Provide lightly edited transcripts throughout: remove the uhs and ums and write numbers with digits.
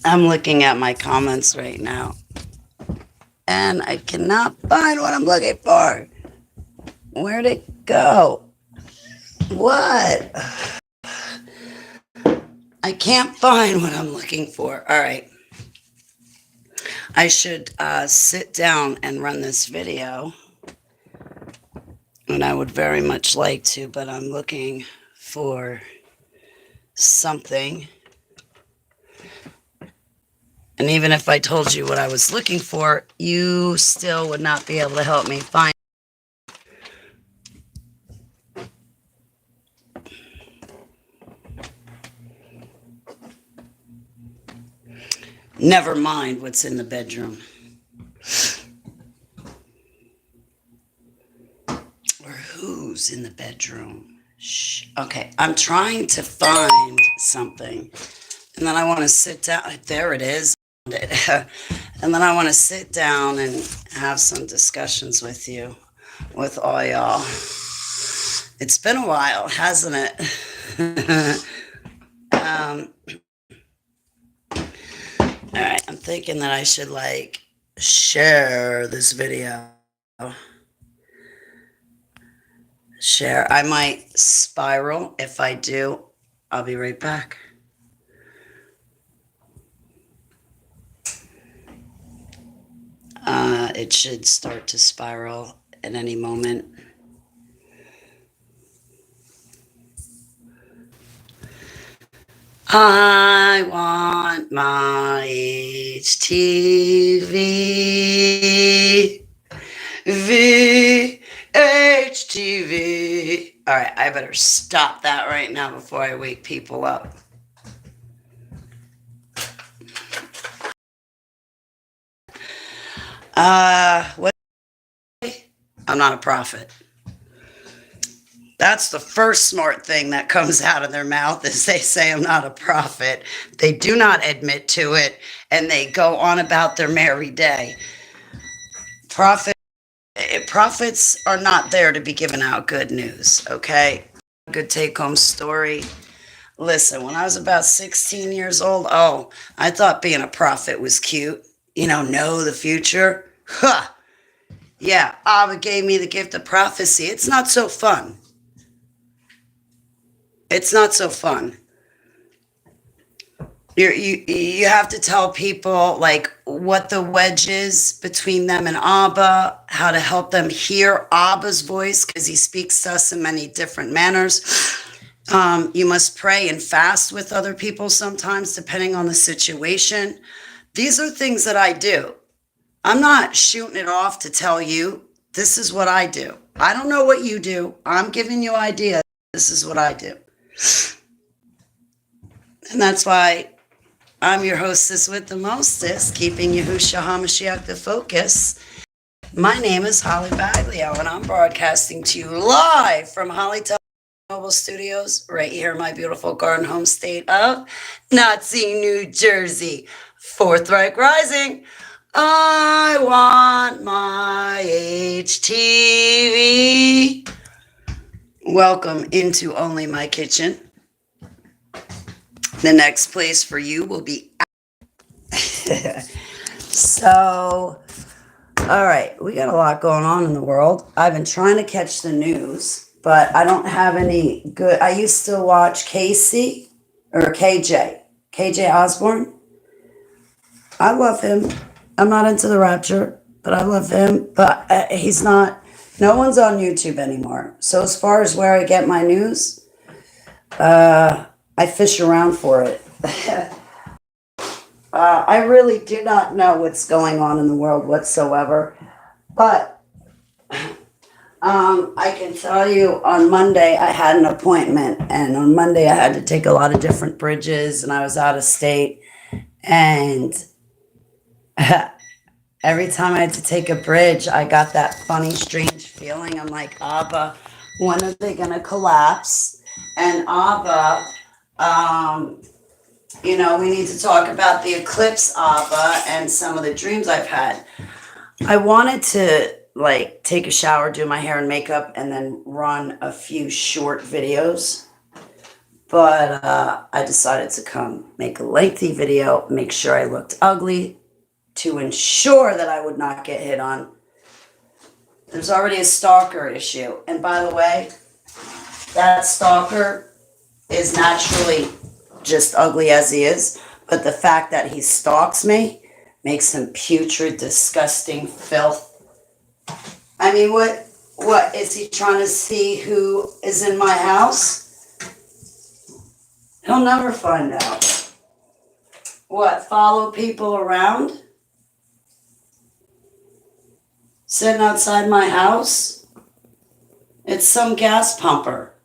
I'm looking at my comments right now and I cannot find what I'm looking for. Where'd it go? What? I can't find what I'm looking for. All right. I should sit down and run this video. And I would very much like to, but I'm looking for something. And even if I told you what I was looking for, you still would not be able to help me find. Never mind what's in the bedroom. Or who's in the bedroom. Shh. Okay, I'm trying to find something. And then I want to sit down. There it is. And then I want to sit down and have some discussions with you, with all y'all. It's been a while, hasn't it? All right, I'm thinking that I should like share this video. Share. I might spiral. If I do, I'll be right back. It should start to spiral at any moment. I want my HTV. VHTV. All right, I better stop that right now before I wake people up. What? I'm not a prophet. That's the first smart thing that comes out of their mouth is they say I'm not a prophet. They do not admit to it, and they go on about their merry day. Prophets are not there to be giving out good news, okay? Good take-home story. Listen, when I was about 16 years old, I thought being a prophet was cute. Know the future. Huh. Yeah, Abba gave me the gift of prophecy. It's not so fun. It's not so fun. You have to tell people like what the wedge is between them and Abba, how to help them hear Abba's voice because he speaks to us in many different manners. You must pray and fast with other people sometimes, depending on the situation. These are things that I do. I'm not shooting it off to tell you this is what I do. I don't know what you do. I'm giving you ideas. This is what I do. And that's why I'm your hostess with the mostest, keeping Yahushua HaMashiach the focus. My name is Holly Baglio, and I'm broadcasting to you live from Holly Mobile Studios, right here in my beautiful garden home state of Nazi, New Jersey. Fourth Reich Rising. I want my HTV. Welcome into Only My Kitchen. The next place for you will be. So, all right, we got a lot going on in the world. I've been trying to catch the news, but I don't have any good. I used to watch KC or KJ Osborne. I love him. I'm not into the rapture, but I love him. But he's not. No one's on YouTube anymore. So as far as where I get my news, I fish around for it. I really do not know what's going on in the world whatsoever. But I can tell you on Monday I had an appointment. And on Monday I had to take a lot of different bridges. And I was out of state. And every time I had to take a bridge, I got that funny, strange feeling. I'm like, Abba, when are they going to collapse? And Abba, we need to talk about the eclipse, Abba, and some of the dreams I've had. I wanted to take a shower, do my hair and makeup, and then run a few short videos. But I decided to come make a lengthy video, make sure I looked ugly to ensure that I would not get hit on. There's already a stalker issue. And by the way, that stalker is naturally just ugly as he is. But the fact that he stalks me makes him putrid, disgusting filth. I mean, what is he trying to see who is in my house? He'll never find out. What, follow people around? Sitting outside my house? It's some gas pumper.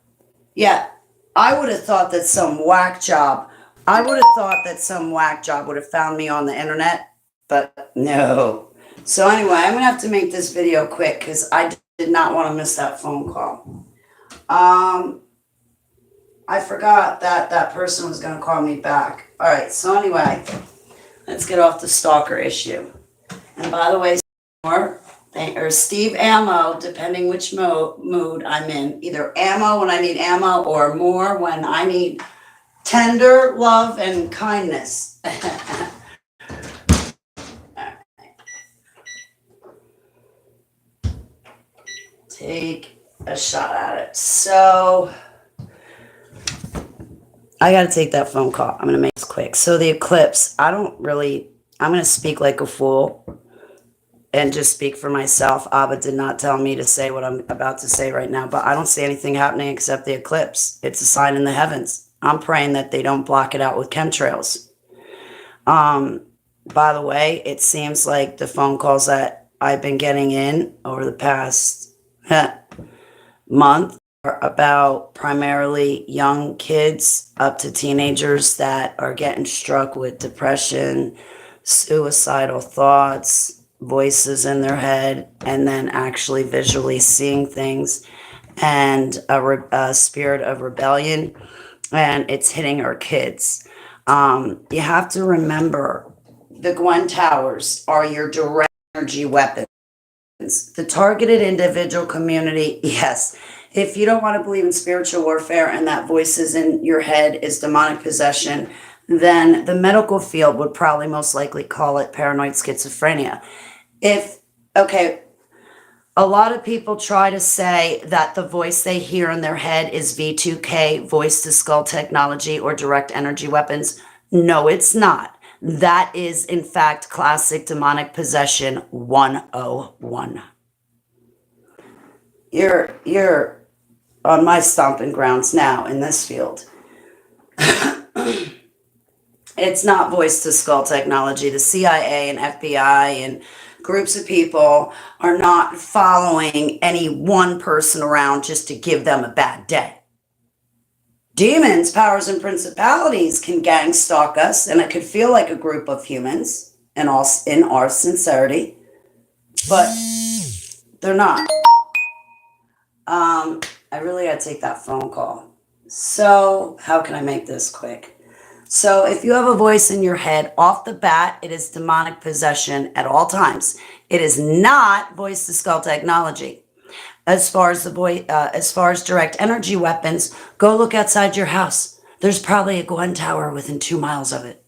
Yeah, I would have thought that some whack job would have found me on the internet, but no. So anyway, I'm going to have to make this video quick because I did not want to miss that phone call. I forgot that that person was going to call me back. All right, so anyway, let's get off the stalker issue. And by the way, or Steve Ammo, depending which mood I'm in. Either ammo when I need ammo or more when I need tender love and kindness. Take a shot at it. So I got to take that phone call. I'm going to make this quick. So the eclipse, I'm going to speak like a fool and just speak for myself. Abba did not tell me to say what I'm about to say right now, but I don't see anything happening except the eclipse. It's a sign in the heavens. I'm praying that they don't block it out with chemtrails. By the way, it seems like the phone calls that I've been getting in over the past month are about primarily young kids up to teenagers that are getting struck with depression, suicidal thoughts, voices in their head, and then actually visually seeing things, and a spirit of rebellion, and it's hitting our kids. You have to remember the Gwen Towers are your direct energy weapons. The targeted individual community, yes. If you don't want to believe in spiritual warfare and that voices in your head is demonic possession, then the medical field would probably most likely call it paranoid schizophrenia. A lot of people try to say that the voice they hear in their head is V2K, voice to skull technology, or direct energy weapons. No, it's not. That is, in fact, classic demonic possession 101. You're on my stomping grounds now in this field. It's not voice to skull technology. The CIA and FBI and groups of people are not following any one person around just to give them a bad day. Demons, powers, and principalities can gang stalk us, and it could feel like a group of humans in our sincerity, but they're not. I really gotta take that phone call. So how can I make this quick? So if you have a voice in your head, off the bat, it is demonic possession at all times. It is not voice to skull technology. As far as direct energy weapons, go look outside your house. There's probably a Gwen Tower within 2 miles of it.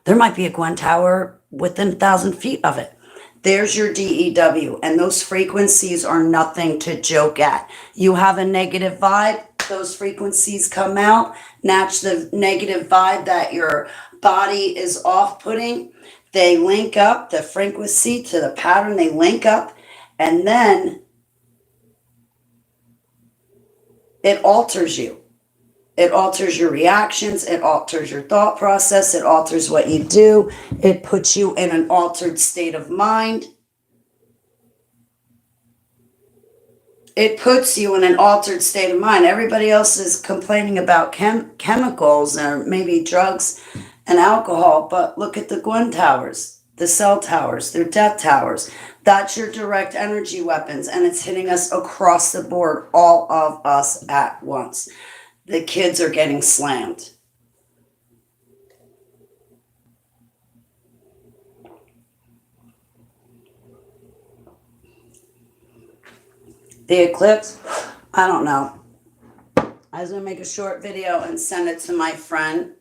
There might be a Gwen Tower within 1,000 feet of it. There's your DEW, and those frequencies are nothing to joke at. You have a negative vibe, those frequencies come out, match the negative vibe that your body is off-putting. They link up, the frequency to the pattern, they link up, and then it alters you. It alters your reactions. It alters your thought process. It alters what you do. It puts you in an altered state of mind. It puts you in an altered state of mind. Everybody else is complaining about chemicals or maybe drugs and alcohol, but look at the Gwen Towers, the cell towers, they're death towers. That's your direct energy weapons, and it's hitting us across the board, all of us at once. The kids are getting slammed. The eclipse, I don't know. I was going to make a short video and send it to my friend.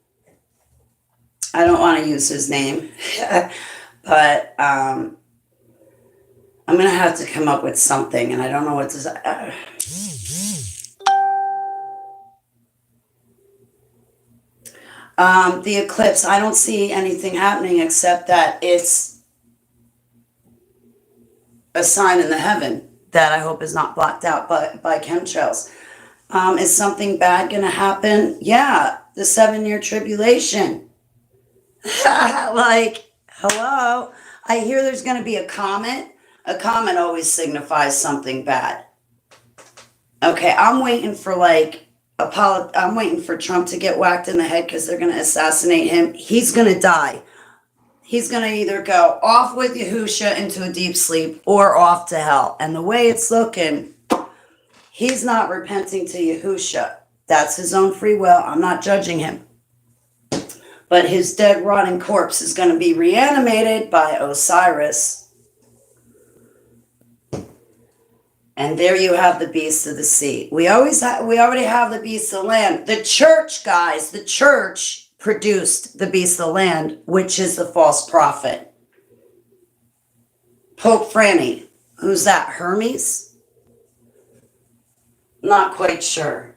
I don't want to use his name, but I'm going to have to come up with something, and I don't know what to say. The eclipse, I don't see anything happening except that it's a sign in the heaven that I hope is not blocked out by chemtrails. Is something bad going to happen? Yeah, the 7-year tribulation. Like, hello? I hear there's going to be a comet. A comet always signifies something bad. Okay, I'm waiting for I'm waiting for Trump to get whacked in the head because they're going to assassinate him. He's going to die. He's going to either go off with Yahusha into a deep sleep or off to hell. And the way it's looking, he's not repenting to Yahusha. That's his own free will. I'm not judging him. But his dead, rotting corpse is going to be reanimated by Osiris. And there you have the beast of the sea. We already have the beast of the land. The church, guys, the church produced the beast of the land, which is the false prophet. Pope Franny. Who's that? Hermes? Not quite sure.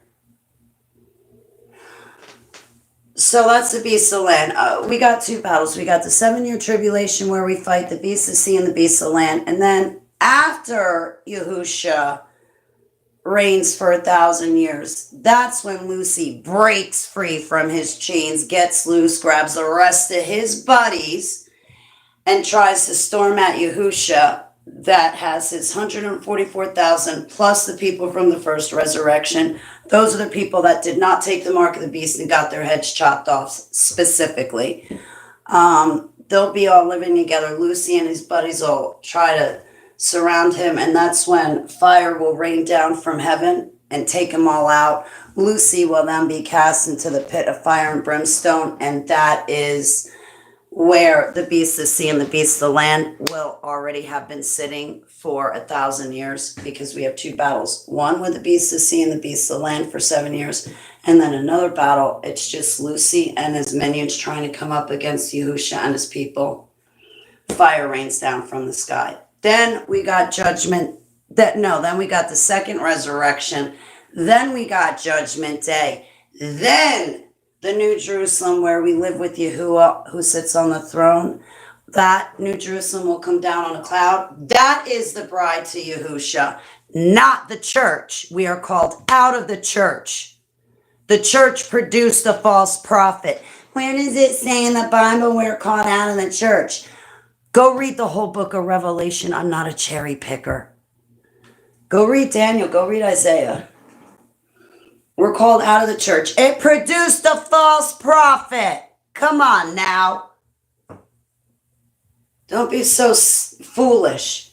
So that's the beast of the land. We got 2 battles. We got the 7-year tribulation where we fight the beast of the sea and the beast of the land. And then after Yahusha reigns for 1,000 years, that's when Lucy breaks free from his chains, gets loose, grabs the rest of his buddies, and tries to storm at Yahusha. That has his 144,000 plus the people from the first resurrection. Those are the people that did not take the mark of the beast and got their heads chopped off specifically. They'll be all living together. Lucy and his buddies will try to surround him, and that's when fire will rain down from heaven and take them all out. Lucy will then be cast into the pit of fire and brimstone, and that is where the beast of the sea and the beast of the land will already have been sitting for 1,000 years, because we have 2 battles. One with the beast of the sea and the beast of the land for 7 years, and then another battle. It's just Lucy and his minions trying to come up against Yahusha and his people. Fire rains down from the sky. Then we got judgment. Then we got the second resurrection. Then we got Judgment Day. Then the New Jerusalem, where we live with Yahuwah, who sits on the throne. That New Jerusalem will come down on a cloud. That is the bride to Yahusha, not the church. We are called out of the church. The church produced a false prophet. Where does it say in the Bible we're called out of the church? Go read the whole book of Revelation. I'm not a cherry picker. Go read Daniel. Go read Isaiah. We're called out of the church. It produced a false prophet. Come on now. Don't be so foolish.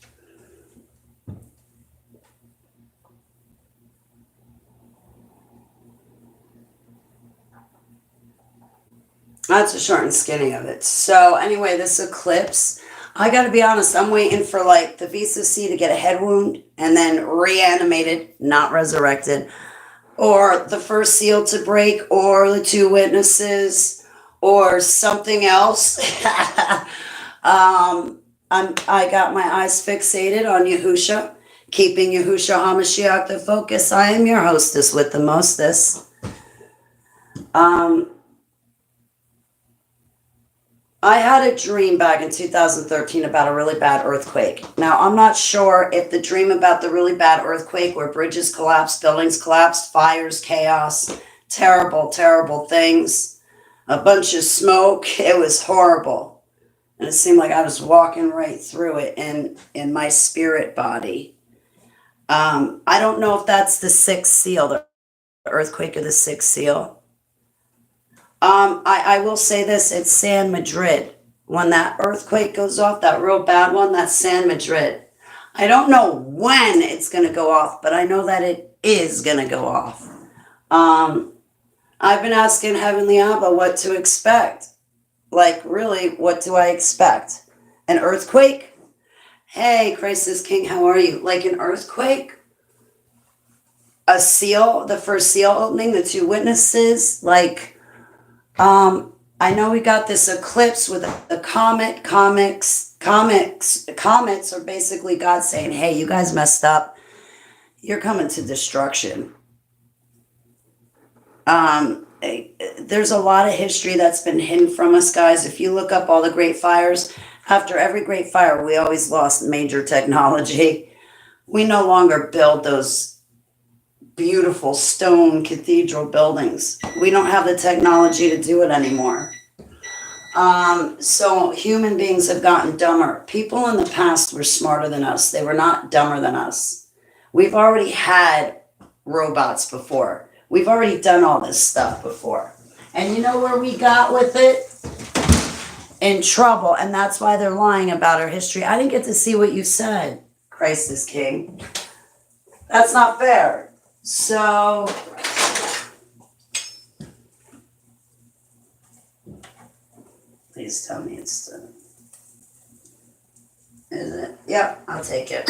That's the short and skinny of it. So anyway, this eclipse, I got to be honest, I'm waiting for the beast of the sea to get a head wound and then reanimated, not resurrected. Or the first seal to break, or the 2 witnesses, or something else. I got my eyes fixated on Yahusha, keeping Yahusha HaMashiach the focus. I am your hostess with the mostest. I had a dream back in 2013 about a really bad earthquake. Now, I'm not sure if the dream about the really bad earthquake where bridges collapsed, buildings collapsed, fires, chaos, terrible, terrible things, a bunch of smoke. It was horrible. And it seemed like I was walking right through it in my spirit body. I don't know if that's the 6th seal, the earthquake of the 6th seal. I will say this, it's San Madrid. When that earthquake goes off, that real bad one, that's San Madrid. I don't know when it's going to go off, but I know that it is going to go off. I've been asking Heavenly Abba what to expect. Really, what do I expect? An earthquake? Hey, Christ is King, how are you? Like an earthquake? a seal, the first seal opening, the two witnesses, like, I know we got this eclipse with the comets are basically God saying, hey, you guys messed up. You're coming to destruction. There's a lot of history that's been hidden from us, guys. If you look up all the great fires, after every great fire, we always lost major technology. We no longer build those beautiful stone cathedral buildings. We don't have the technology to do it anymore. So human beings have gotten dumber. People in the past were smarter than us. They were not dumber than us. We've already had robots before. We've already done all this stuff before. And you know where we got with it? In trouble. And that's why they're lying about our history. I didn't get to see what you said. Christ is King. That's not fair. So, please tell me it's the, is it? Yep, I'll take it.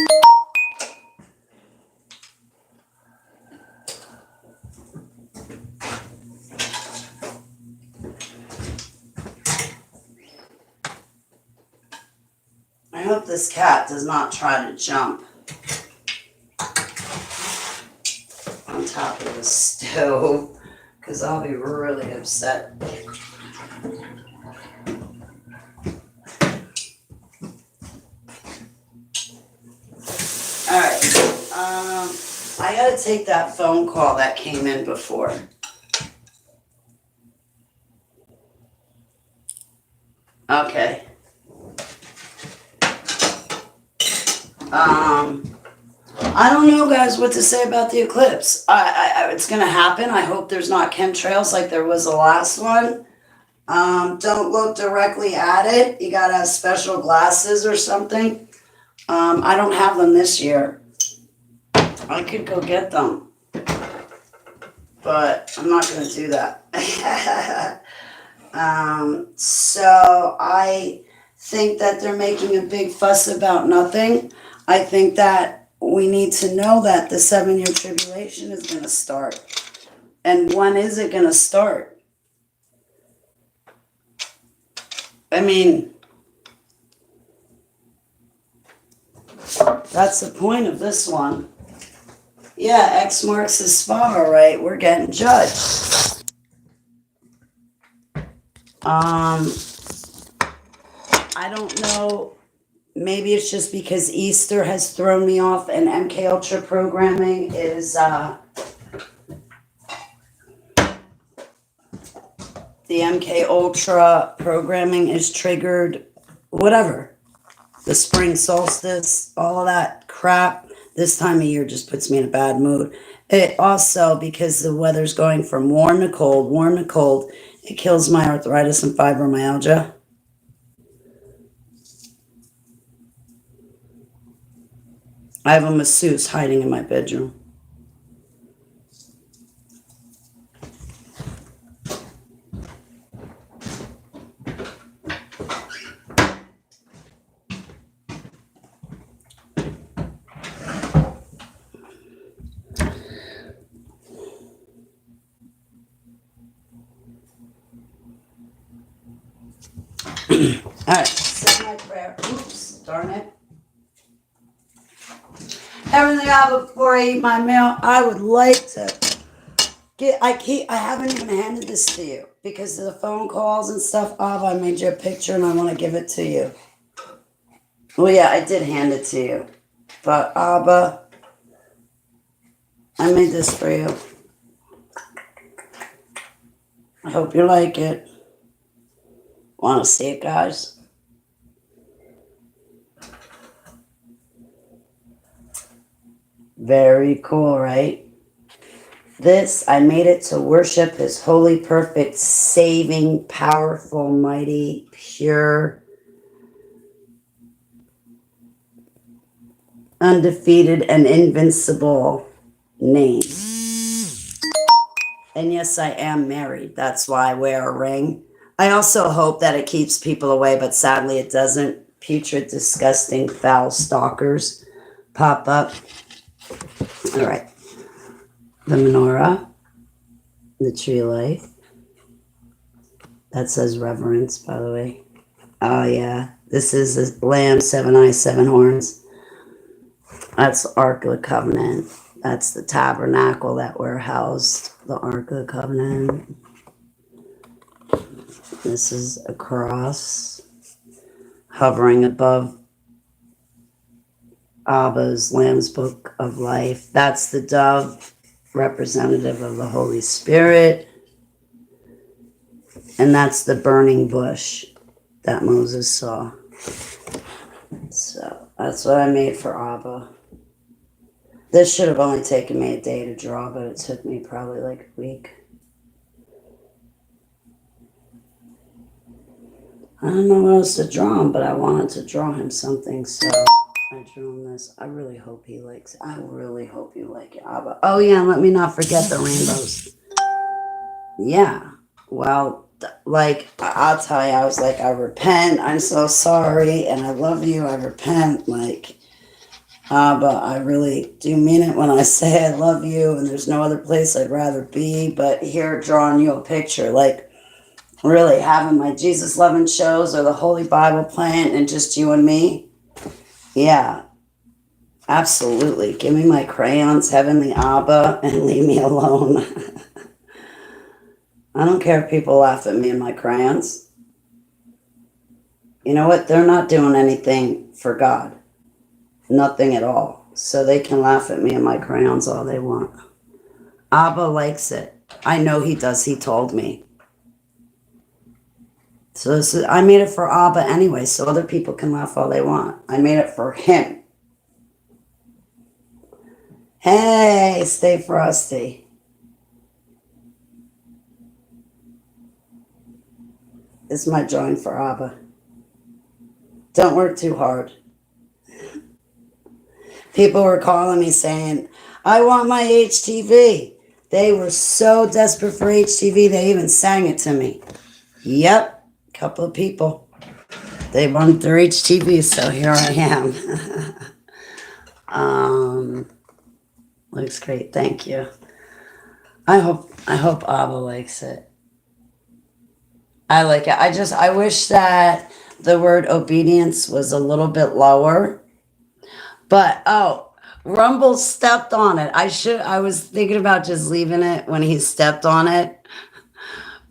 I hope this cat does not try to jump on top of the stove, because I'll be really upset. All right, I gotta take that phone call that came in before. Okay. I don't know, guys, what to say about the eclipse. It's going to happen. I hope there's not chemtrails like there was the last one. Don't look directly at it. You got to have special glasses or something. I don't have them this year. I could go get them, but I'm not going to do that. So I think that they're making a big fuss about nothing. I think that we need to know that the 7-year tribulation is going to start. And when is it going to start? I mean, that's the point of this one. Yeah, X marks the spot, all right. We're getting judged. I don't know. Maybe it's just because Easter has thrown me off and MK Ultra programming is the MK Ultra programming is triggered, whatever. The spring solstice, all of that crap. This time of year just puts me in a bad mood. It also, because the weather's going from warm to cold, it kills my arthritis and fibromyalgia. I have a masseuse hiding in my bedroom. All right, say my prayer. Oops, darn it. Everything out before I eat my meal, I would like to get, I haven't even handed this to you because of the phone calls and stuff. Abba, I made you a picture and I want to give it to you. Well, yeah, I did hand it to you. But Abba, I made this for you. I hope you like it. Want to see it, guys? Very cool, right? This, I made it to worship His holy, perfect, saving, powerful, mighty, pure, undefeated, and invincible name. And yes, I am married. That's why I wear a ring. I also hope that it keeps people away, but sadly it doesn't. Putrid, disgusting, foul stalkers pop up. All right. The menorah, the tree of life. That says reverence, by the way. Oh, yeah. This is the lamb, 7 eyes, 7 horns. That's the Ark of the Covenant. That's the tabernacle that we're housed, the Ark of the Covenant. This is a cross hovering above Abba's Lamb's Book of Life. That's the dove, representative of the Holy Spirit. And that's the burning bush that Moses saw. So that's what I made for Abba. This should have only taken me a day to draw, but it took me probably like a week. I don't know what else to draw him, but I wanted to draw him something, so I drew him this. I really hope he likes it. I really hope you like it, Abba. Oh, yeah, and let me not forget the rainbows. Yeah, well, like, I'll tell you, I was like, I repent, I'm so sorry, and I love you, I repent, like, but I really do mean it when I say I love you, and there's no other place I'd rather be, but here, drawing you a picture, like, really having my Jesus loving shows or the Holy Bible playing and just you and me. Yeah, absolutely. Give me my crayons, Heavenly Abba, and leave me alone. I don't care if people laugh at me and my crayons. You know what? They're not doing anything for God. Nothing at all. So they can laugh at me and my crayons all they want. Abba likes it. I know he does. He told me. So this is, I made it for Abba anyway, so other people can laugh all they want. I made it for him. Hey, stay frosty. This is my drawing for Abba. Don't work too hard. People were calling me saying, I want my HTV. They were so desperate for HTV, they even sang it to me. Yep. Couple of people, they wanted their HTV, so here I am. Looks great, thank you. I hope Abba likes it. I like it. I wish that the word obedience was a little bit lower, but Rumble stepped on it. I was thinking about just leaving it when he stepped on it,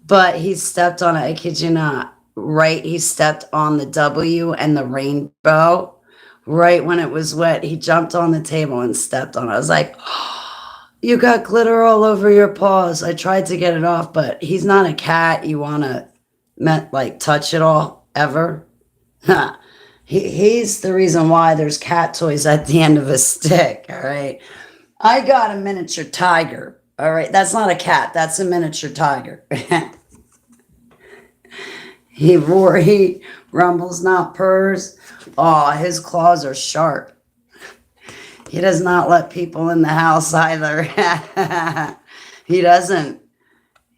but he stepped on it, I kid you not. Right, he stepped on the W and the rainbow. Right when it was wet, he jumped on the table and stepped on it. I was like, oh, you got glitter all over your paws. I tried to get it off, but he's not a cat. You want to like touch it all ever? He's the reason why there's cat toys at the end of a stick. All right, I got a miniature tiger. All right, that's not a cat. That's a miniature tiger. He rumbles, not purrs. Oh, his claws are sharp. He does not let people in the house either. He doesn't.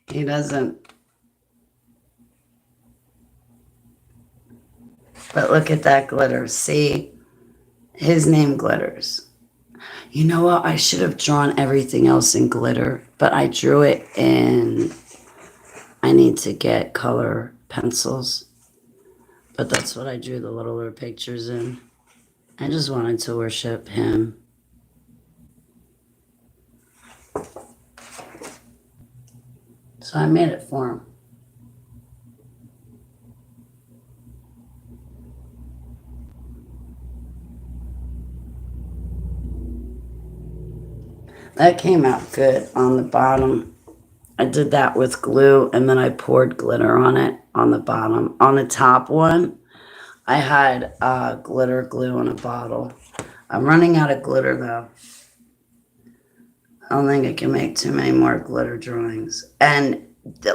He doesn't. But look at that glitter. See? His name glitters. You know what? I should have drawn everything else in glitter, but I drew it in. I need to get color pencils, but that's what I drew the littler pictures in. I just wanted to worship him. So I made it for him. That came out good on the bottom. I did that with glue, and then I poured glitter on it on the bottom. On the top one, I had glitter glue in a bottle. I'm running out of glitter, though. I don't think I can make too many more glitter drawings. And,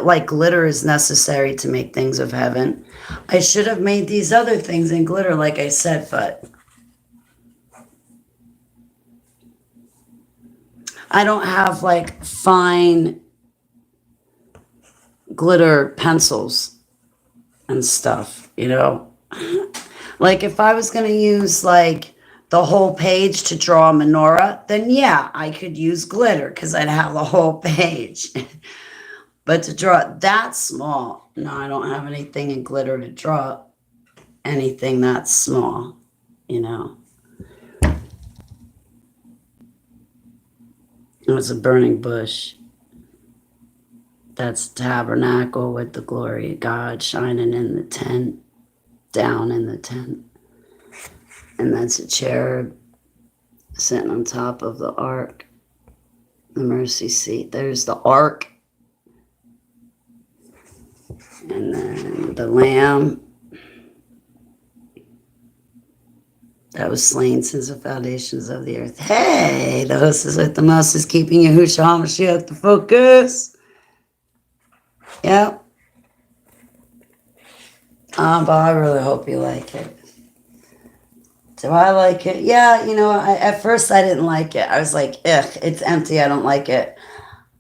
like, glitter is necessary to make things of heaven. I should have made these other things in glitter, like I said, but I don't have, like, fine glitter pencils and stuff, you know? Like, if I was going to use, like, the whole page to draw a menorah, then yeah, I could use glitter because I'd have the whole page. But to draw it that small, no, I don't have anything in glitter to draw anything that small, you know. It was a burning bush. That's tabernacle with the glory of God shining in the tent, down in the tent. And that's a cherub sitting on top of the ark, the mercy seat. There's the ark. And then the lamb that was slain since the foundations of the earth. Hey, the host is with the most is keeping Yahushua HaMashiach the focus. Yep. But I really hope you like it. Do I like it? Yeah, you know, at first I didn't like it. I was like, ugh, it's empty. I don't like it.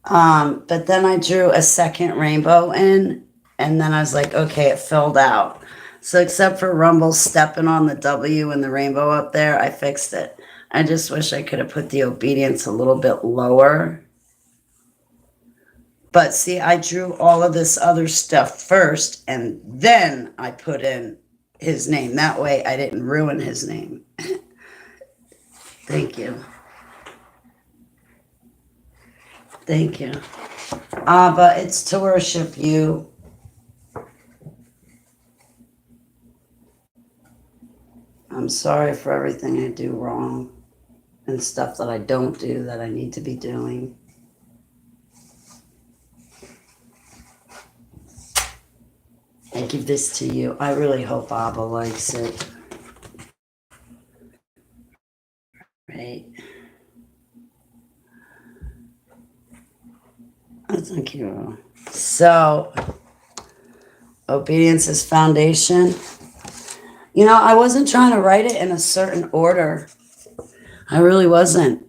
But then I drew a second rainbow in, and then I was like, okay, it filled out. So except for Rumble stepping on the W and the rainbow up there, I fixed it. I just wish I could have put the obedience a little bit lower. But see, I drew all of this other stuff first, and then I put in his name. That way I didn't ruin his name. Thank you. Thank you. But it's to worship you. I'm sorry for everything I do wrong and stuff that I don't do that I need to be doing. I give this to you. I really hope Abba likes it. Right. Oh, thank you. So, obedience is foundation. You know, I wasn't trying to write it in a certain order. I really wasn't.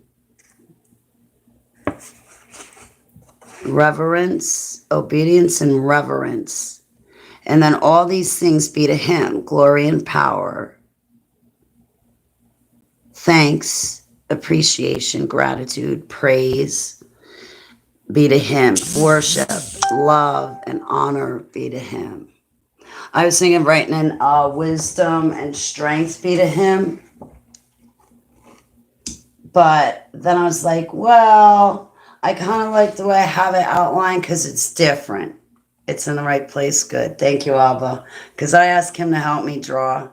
Reverence, obedience, and reverence. And then all these things be to him, glory and power, thanks, appreciation, gratitude, praise be to him, worship, love, and honor be to him. I was thinking writing in wisdom and strength be to him. But then I was like, well, I kind of like the way I have it outlined because it's different. It's in the right place. Good. Thank you, Abba. Because I asked him to help me draw.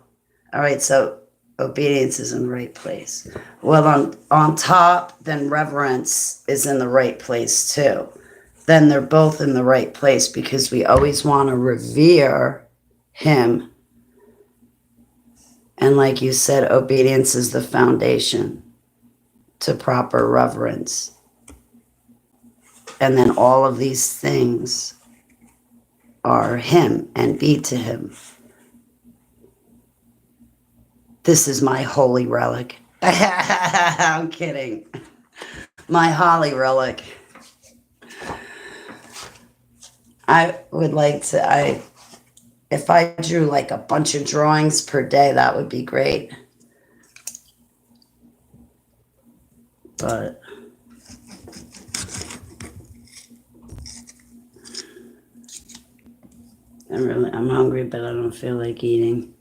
All right, so obedience is in the right place. Well, on top, then reverence is in the right place too. Then they're both in the right place because we always want to revere him. And like you said, obedience is the foundation to proper reverence. And then all of these things are him and be to him. This is my holy relic. I'm kidding. My holly relic. I would like to, if I drew like a bunch of drawings per day, that would be great. But I'm hungry, but I don't feel like eating.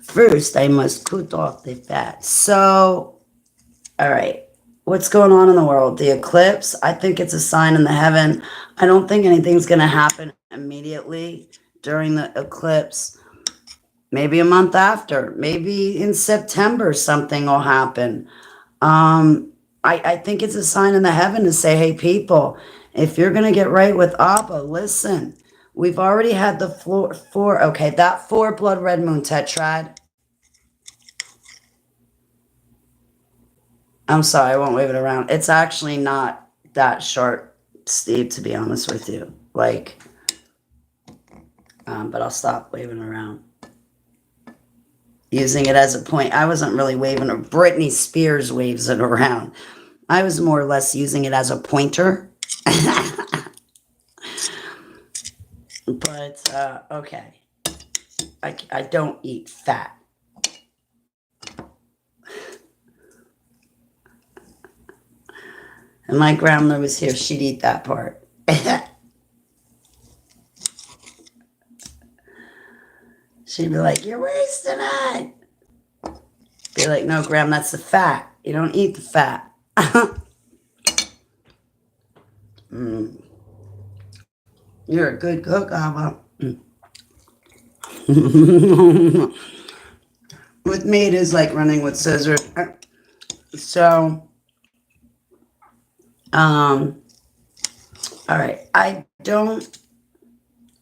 First, I must cut off the fat. So, all right. What's going on in the world? The eclipse, I think it's a sign in the heaven. I don't think anything's going to happen immediately during the eclipse. Maybe a month after. Maybe in September something will happen. I think it's a sign in the heaven to say, hey, people, if you're going to get right with Abba, listen. We've already had the that 4 blood red moon tetrad. I'm sorry, I won't wave it around. It's actually not that short, Steve, to be honest with you. Like, but I'll stop waving around. Using it as a point. I wasn't really waving it. Britney Spears waves it around. I was more or less using it as a pointer. But, okay. I don't eat fat. And my grandmother was here, she'd eat that part. She'd be like, "You're wasting it." Be like, "No, Graham, that's the fat. You don't eat the fat." Mm. You're a good cook, Ava. With me, it is like running with scissors. So, all right. I don't.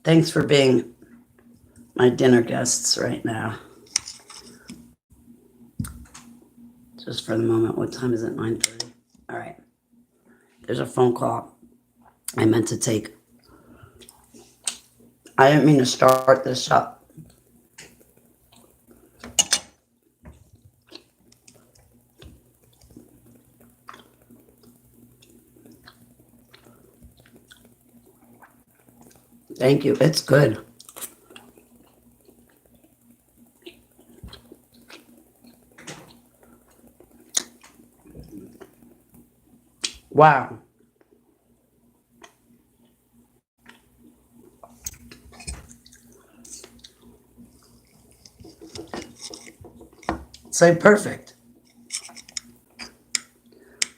Thanks for being my dinner guests right now. Just for the moment. What time is it? 9:30. All right. There's a phone call I meant to take. I didn't mean to start this up. Thank you. It's good. Wow. It's like perfect.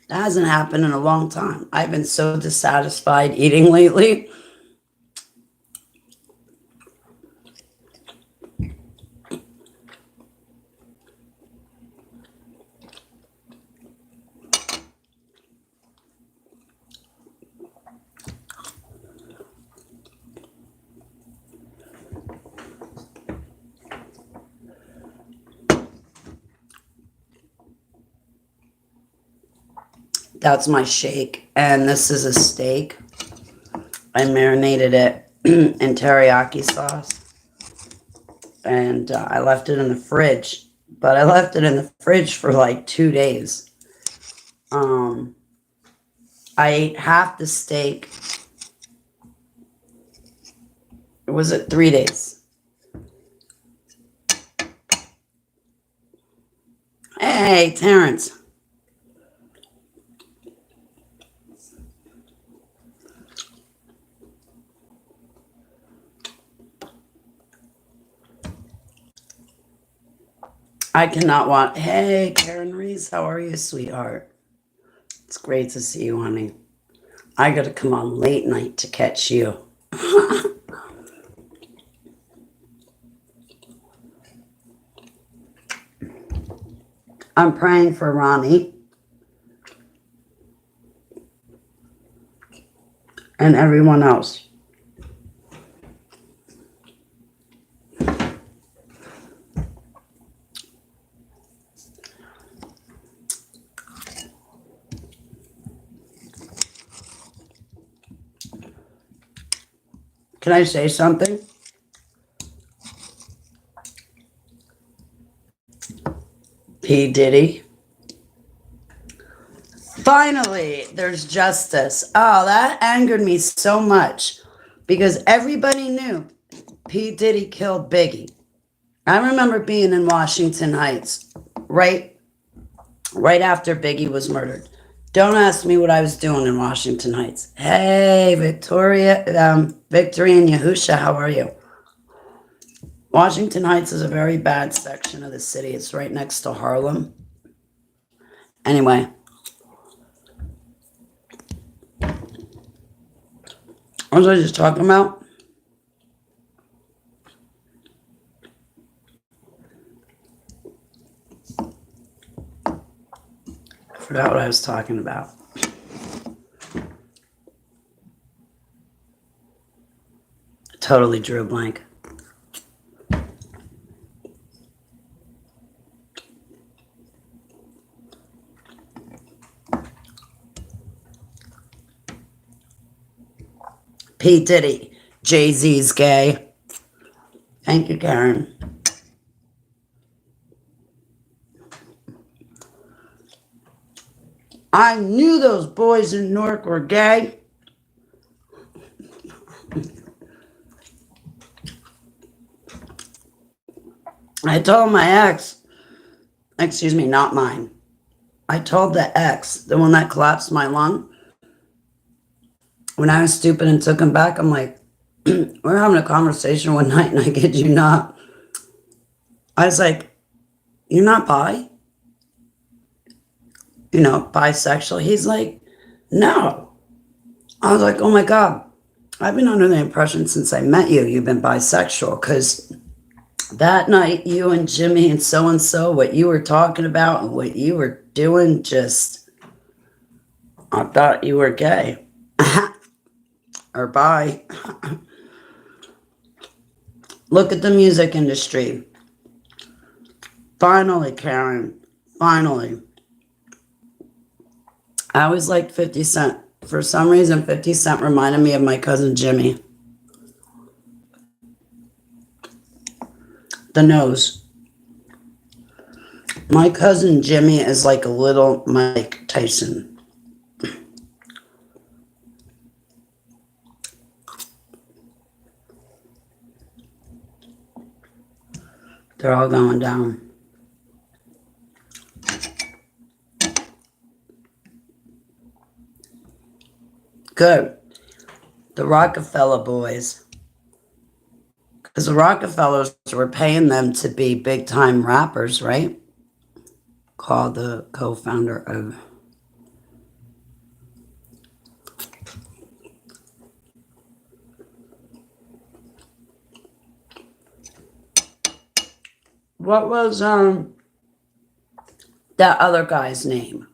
That hasn't happened in a long time. I've been so dissatisfied eating lately. That's my shake. And this is a steak. I marinated it in teriyaki sauce. And I left it in the fridge. But I left it in the fridge for like 2 days. I ate half the steak. Was it 3 days? Hey, Terrence. I cannot watch. Hey, Karen Reese, how are you, sweetheart? It's great to see you, honey. I gotta come on late night to catch you. I'm praying for Ronnie and everyone else. Can I say something? P. Diddy. Finally, there's justice. Oh, that angered me so much because everybody knew P. Diddy killed Biggie. I remember being in Washington Heights right after Biggie was murdered. Don't ask me what I was doing in Washington Heights. Hey, Victory and Yahusha, how are you? Washington Heights is a very bad section of the city. It's right next to Harlem. Anyway. What was I just talking about? I forgot what I was talking about. Totally drew a blank. P. Diddy, Jay-Z's gay. Thank you, Karen. I knew those boys in Newark were gay. I told my ex, excuse me, not mine. I told the ex, the one that collapsed my lung, when I was stupid and took him back, I'm like, we're having a conversation one night and I kid you not. I was like, you're not bi? Bisexual. He's like, no. I was like, oh my God. I've been under the impression since I met you, you've been bisexual. Because that night, you and Jimmy and so, what you were talking about and what you were doing, I thought you were gay. Or bi. Look at the music industry. Finally, Karen. Finally. I always liked 50 Cent. For some reason, 50 Cent reminded me of my cousin Jimmy. The nose. My cousin Jimmy is like a little Mike Tyson. They're all going down. Good. The Rockefeller boys. Because the Rockefellers were paying them to be big time rappers, right? Called the co-founder of. What was that other guy's name?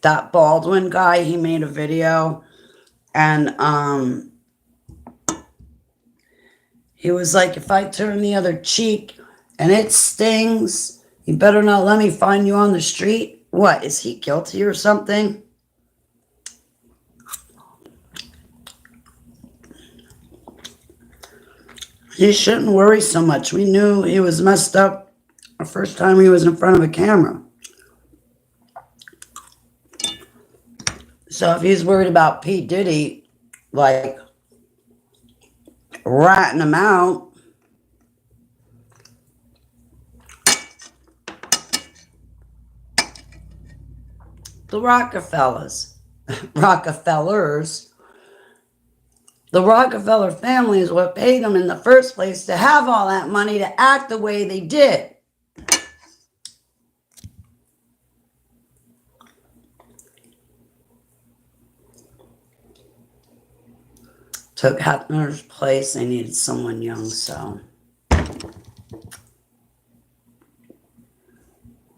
That Baldwin guy, he made a video and he was like, if I turn the other cheek and it stings, you better not let me find you on the street. What, is he guilty or something? He shouldn't worry so much. We knew he was messed up the first time he was in front of a camera. So if he's worried about P. Diddy, like, ratting him out, the Rockefellers, the Rockefeller family is what paid them in the first place to have all that money to act the way they did. Took Hefner's place. They needed someone young, so.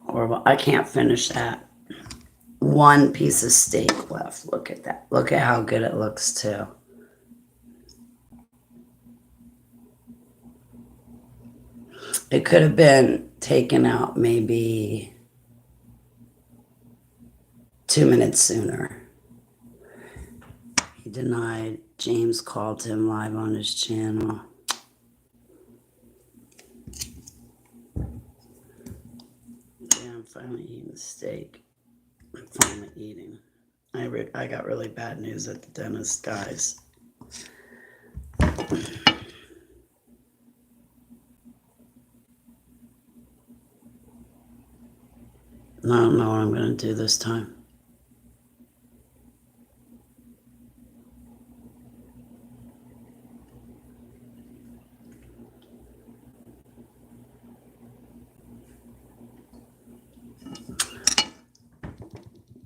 Or I can't finish that. One piece of steak left. Look at that. Look at how good it looks, too. It could have been taken out maybe 2 minutes sooner. He denied. James called him live on his channel. Yeah, I'm finally eating the steak. I'm finally eating. I got really bad news at the dentist, guys. I don't know what I'm going to do this time.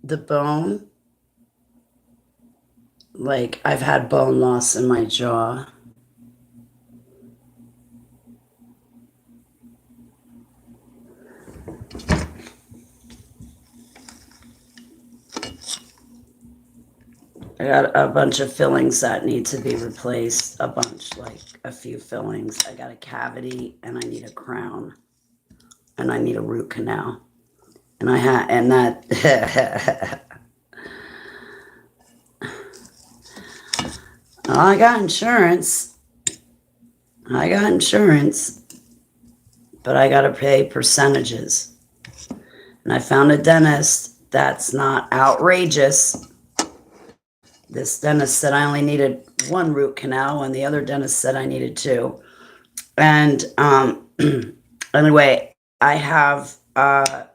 The bone, like I've had bone loss in my jaw. I got a bunch of fillings that need to be replaced. A bunch, like a few fillings. I got a cavity and I need a crown. And I need a root canal. And that I got insurance. But I gotta pay percentages. And I found a dentist that's not outrageous. This dentist said I only needed one root canal, and the other dentist said I needed two. And anyway, I have a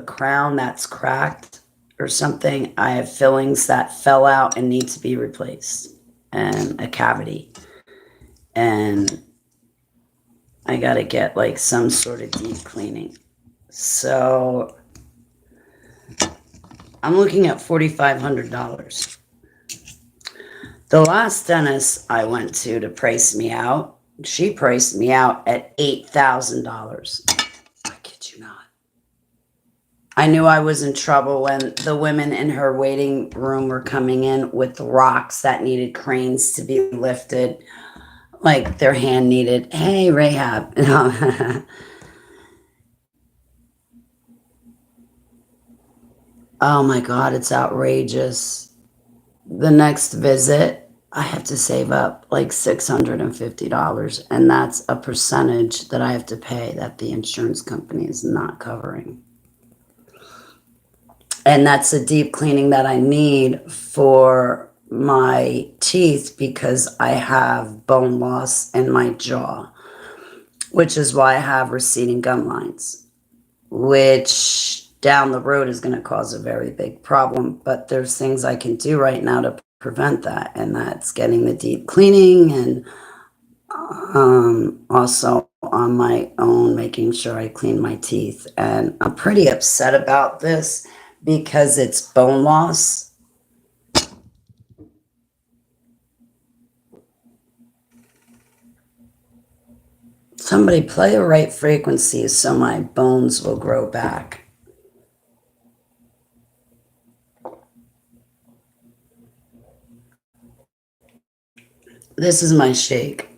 crown that's cracked. or something. I have fillings that fell out and need to be replaced, and a cavity. And I got to get like some sort of deep cleaning. So I'm looking at $4,500. The last dentist I went to price me out, she priced me out at $8,000. I kid you not. I knew I was in trouble when the women in her waiting room were coming in with rocks that needed cranes to be lifted. Like their hand needed, hey, Rahab. Oh my God, it's outrageous. The next visit, I have to save up like $650, and that's a percentage that I have to pay that the insurance company is not covering. And that's a deep cleaning that I need for my teeth because I have bone loss in my jaw, which is why I have receding gum lines, which down the road is going to cause a very big problem. But there's things I can do right now to prevent that, and that's getting the deep cleaning, and also on my own making sure I clean my teeth. And I'm pretty upset about this because it's bone loss. Somebody play a right frequency so my bones will grow back. This is my shake.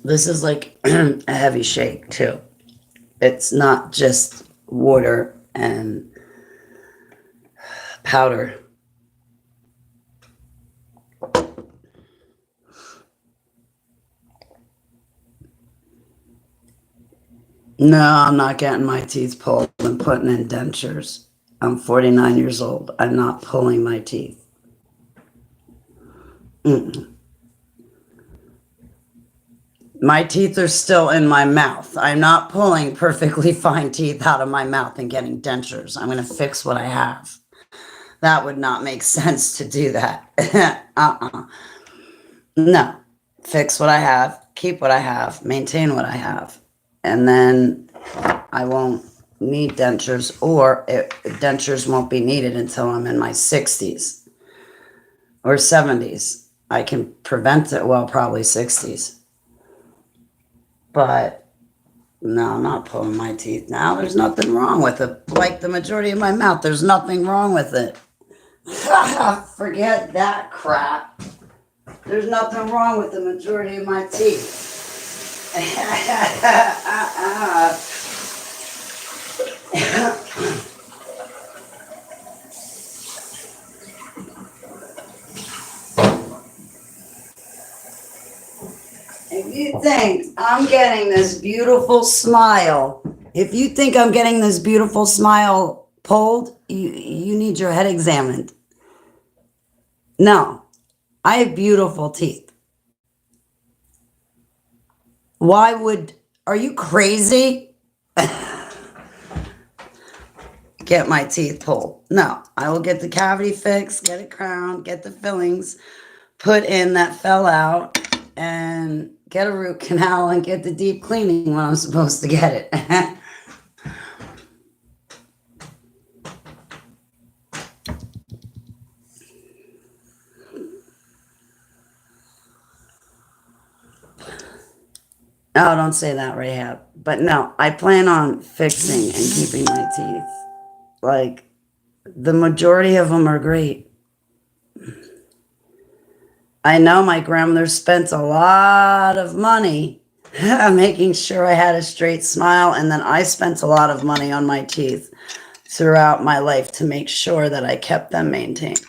This is like a heavy shake too. It's not just water and powder. No, I'm not getting my teeth pulled and putting in dentures. I'm 49 years old. I'm not pulling my teeth. Mm-mm. My teeth are still in my mouth. I'm not pulling perfectly fine teeth out of my mouth and getting dentures. I'm going to fix what I have. That would not make sense to do that. No. Fix what I have, keep what I have, maintain what I have. And then I won't need dentures, or dentures won't be needed until I'm in my 60s or 70s. I can prevent it, well, probably 60s. But no, I'm not pulling my teeth now. There's nothing wrong with it. Like the majority of my mouth, there's nothing wrong with it. Forget that crap. There's nothing wrong with the majority of my teeth. If you think I'm getting this beautiful smile, pulled, you need your head examined. No, I have beautiful teeth. Are you crazy? Get my teeth pulled. No, I will get the cavity fixed, get it crowned, get the fillings put in that fell out, and get a root canal and get the deep cleaning when I'm supposed to get it. Oh, don't say that, Rahab. But no, I plan on fixing and keeping my teeth. Like, the majority of them are great. I know my grandmother spent a lot of money making sure I had a straight smile, and then I spent a lot of money on my teeth throughout my life to make sure that I kept them maintained.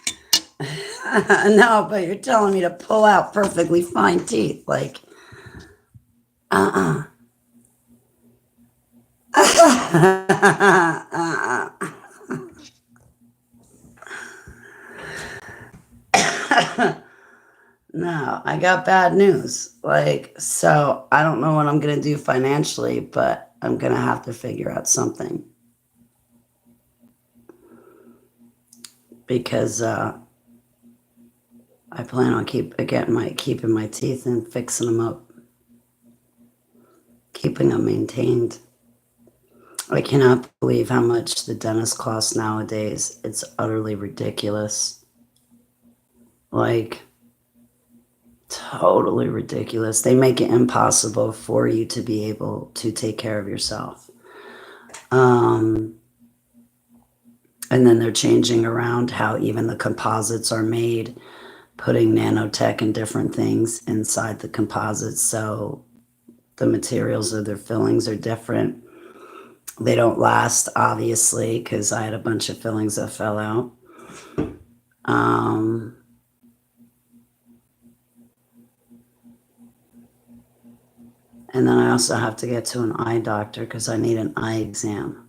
No, but you're telling me to pull out perfectly fine teeth. Like, uh-uh. No, I got bad news. Like, so I don't know what I'm going to do financially, but I'm going to have to figure out something. because I plan on keeping my teeth and fixing them up, keeping them maintained. I cannot believe how much the dentist costs nowadays. It's utterly ridiculous. Like, totally ridiculous. They make it impossible for you to be able to take care of yourself. And then they're changing around how even the composites are made, putting nanotech and different things inside the composites. So the materials of their fillings are different. They don't last, obviously, because I had a bunch of fillings that fell out. And then I also have to get to an eye doctor because I need an eye exam.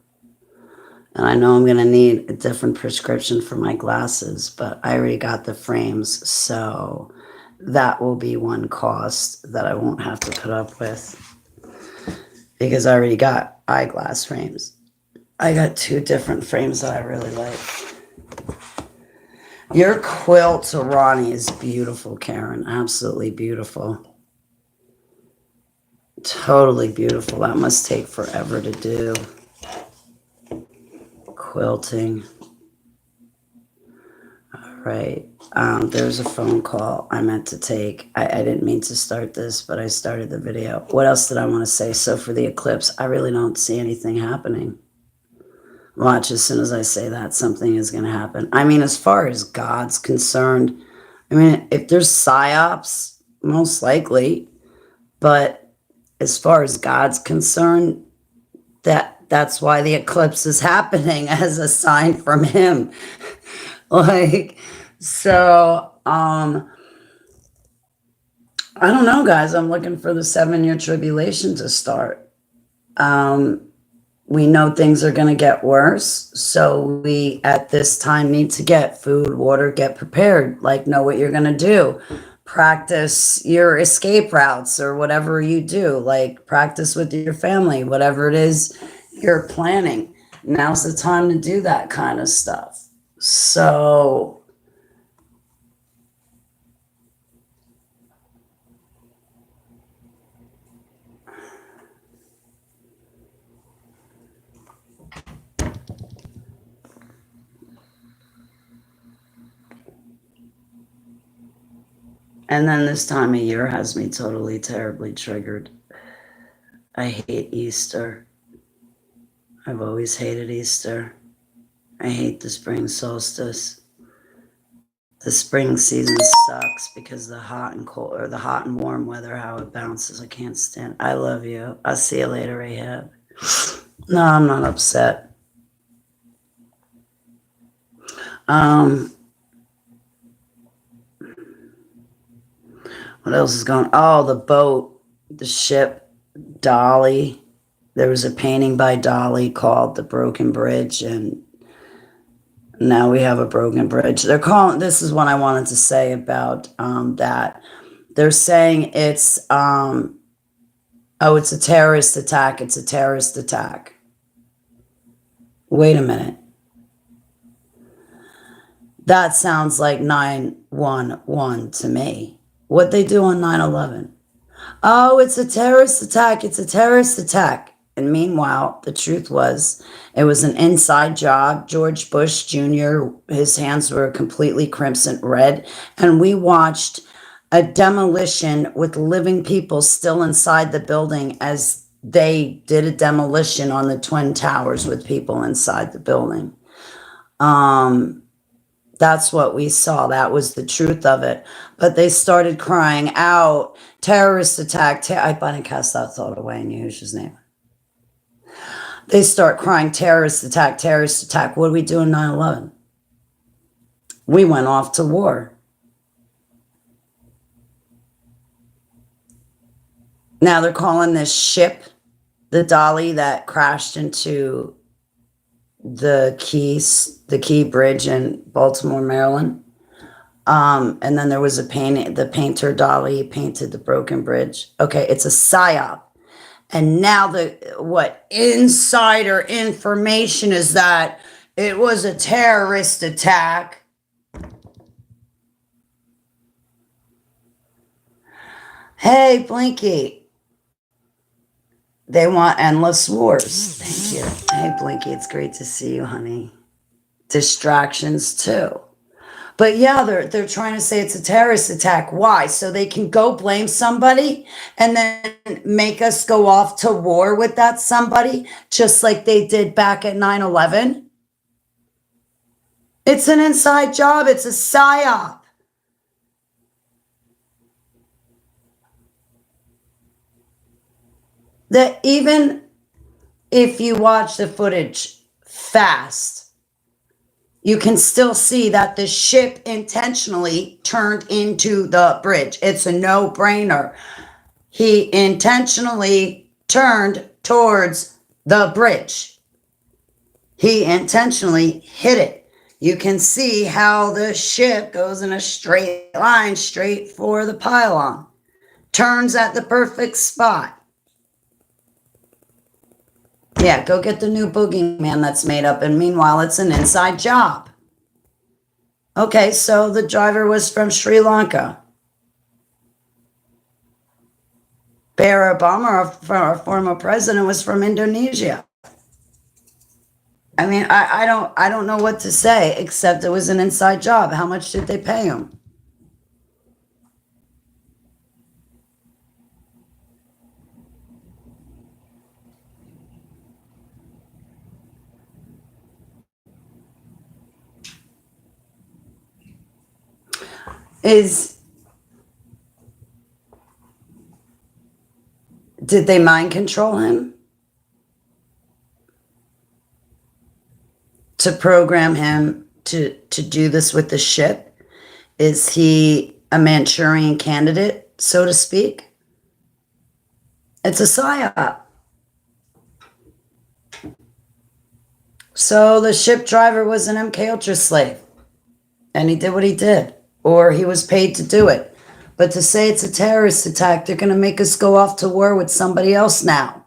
And I know I'm going to need a different prescription for my glasses, but I already got the frames, so that will be one cost that I won't have to put up with because I already got eyeglass frames. I got 2 different frames that I really like. Your quilt to Ronnie is beautiful, Karen. Absolutely beautiful. Totally beautiful. That must take forever to do. Quilting. All right. There's a phone call I meant to take. I didn't mean to start this, but I started the video. What else did I want to say? So for the eclipse, I really don't see anything happening. Watch, as soon as I say that, something is going to happen. I mean, as far as God's concerned, I mean, if there's psyops, most likely, but as far as God's concerned, that's why the eclipse is happening as a sign from him. Like, so, I don't know, guys. I'm looking for the 7-year tribulation to start. We know things are going to get worse. So we, at this time, need to get food, water, get prepared. Like, know what you're going to do. Practice your escape routes or whatever you do. Like, practice with your family, whatever it is you're planning. Now's the time to do that kind of stuff. So, and then this time of year has me totally, terribly triggered. I hate Easter. I've always hated Easter. I hate the spring solstice. The spring season sucks because the hot and cold, or the hot and warm weather, how it bounces. I can't stand. I love you. I'll see you later, Rahab. No, I'm not upset. What else is going on? Oh, the boat, the ship, Dolly. There was a painting by Dolly called The Broken Bridge, and now we have a broken bridge. They're calling, this is what I wanted to say about that. They're saying it's, oh, it's a terrorist attack. It's a terrorist attack. Wait a minute. That sounds like 911 to me. What they do on 9/11? Oh, it's a terrorist attack. It's a terrorist attack. And meanwhile, the truth was, it was an inside job. George Bush Jr., his hands were completely crimson red. And we watched a demolition with living people still inside the building as they did a demolition on the Twin Towers with people inside the building. That's what we saw. That was the truth of it. But they started crying out, terrorist attack. I didn't cast that thought away in Yahushua's name. They start crying, terrorist attack, terrorist attack. What did we do in 9/11? We went off to war. Now they're calling this ship the Dolly that crashed into the Key Bridge in Baltimore, Maryland. And then there was the painter Dolly painted the broken bridge. Okay, it's a psyop. And now what insider information is that it was a terrorist attack. Hey, Blinky. They want endless wars. Thank you. Hey, Blinky, it's great to see you, honey. Distractions, too. But yeah, they're trying to say it's a terrorist attack. Why? So they can go blame somebody and then make us go off to war with that somebody, just like they did back at 9/11. It's an inside job. It's a psyop. That even if you watch the footage fast, you can still see that the ship intentionally turned into the bridge. It's a no-brainer. He intentionally turned towards the bridge. He intentionally hit it. You can see how the ship goes in a straight line straight for the pylon. Turns at the perfect spot. Yeah, go get the new boogeyman that's made up, and meanwhile, it's an inside job. Okay, so the driver was from Sri Lanka. Barack Obama, our former president, was from Indonesia. I mean, I don't know what to say, except it was an inside job. How much did they pay him? Did they mind control him? To program him to do this with the ship? Is he a Manchurian candidate, so to speak? It's a psyop. So the ship driver was an MK Ultra slave, and he did what he did, or he was paid to do it. But to say it's a terrorist attack, they're going to make us go off to war with somebody else now.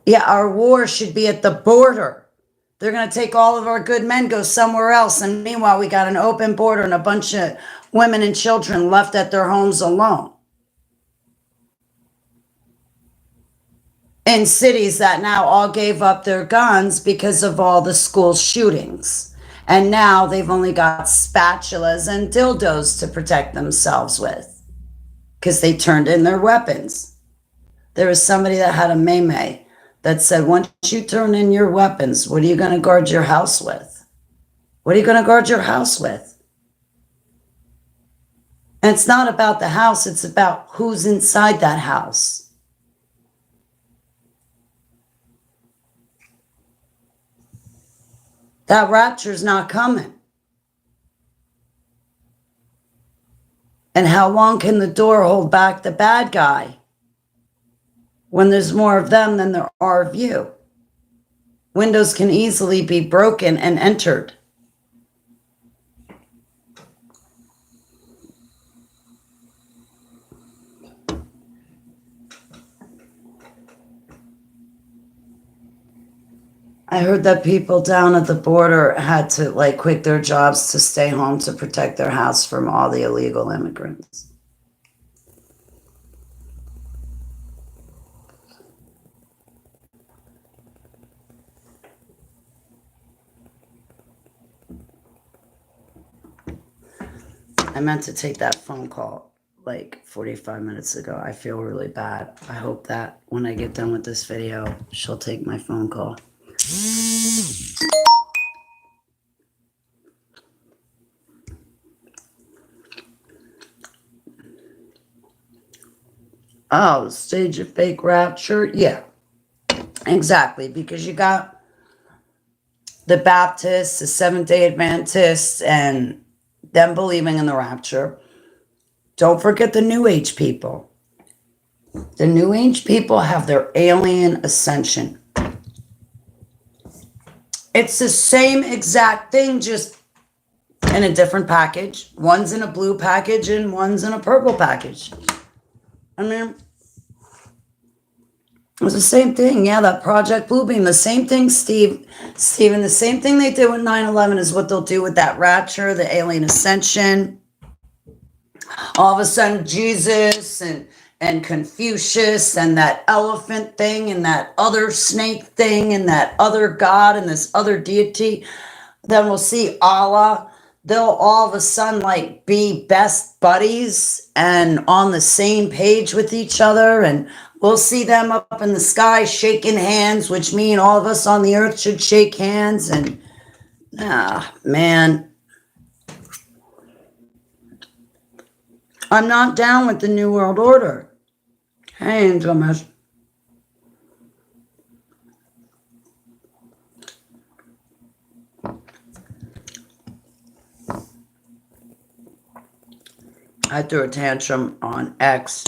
Yeah, our war should be at the border. They're going to take all of our good men, go somewhere else. And meanwhile, we got an open border and a bunch of women and children left at their homes alone. In cities that now all gave up their guns because of all the school shootings. And now they've only got spatulas and dildos to protect themselves with because they turned in their weapons. There was somebody that had a meme that said, once you turn in your weapons, what are you going to guard your house with? What are you going to guard your house with? And it's not about the house. It's about who's inside that house. That rapture's not coming. And how long can the door hold back the bad guy when there's more of them than there are of you? Windows can easily be broken and entered. I heard that people down at the border had to quit their jobs to stay home to protect their house from all the illegal immigrants. I meant to take that phone call 45 minutes ago. I feel really bad. I hope that when I get done with this video, she'll take my phone call. Oh, stage a fake rapture? Yeah, exactly. Because you got the Baptists, the Seventh-day Adventists, and them believing in the rapture. Don't forget the New Age people. The New Age people have their alien ascension. It's the same exact thing, just in a different package. One's in a blue package and one's in a purple package. I mean, it was the same thing. Yeah, that Project Bluebeam. The same thing, Steven, the same thing they did with 9/11 is what they'll do with that rapture, the alien ascension. All of a sudden, Jesus and Confucius and that elephant thing and that other snake thing and that other god and this other deity. Then we'll see Allah. They'll all of a sudden like be best buddies and on the same page with each other. And we'll see them up in the sky shaking hands, which mean all of us on the earth should shake hands. And man, I'm not down with the New World Order. Hey, Angel Mesh. I threw a tantrum on X.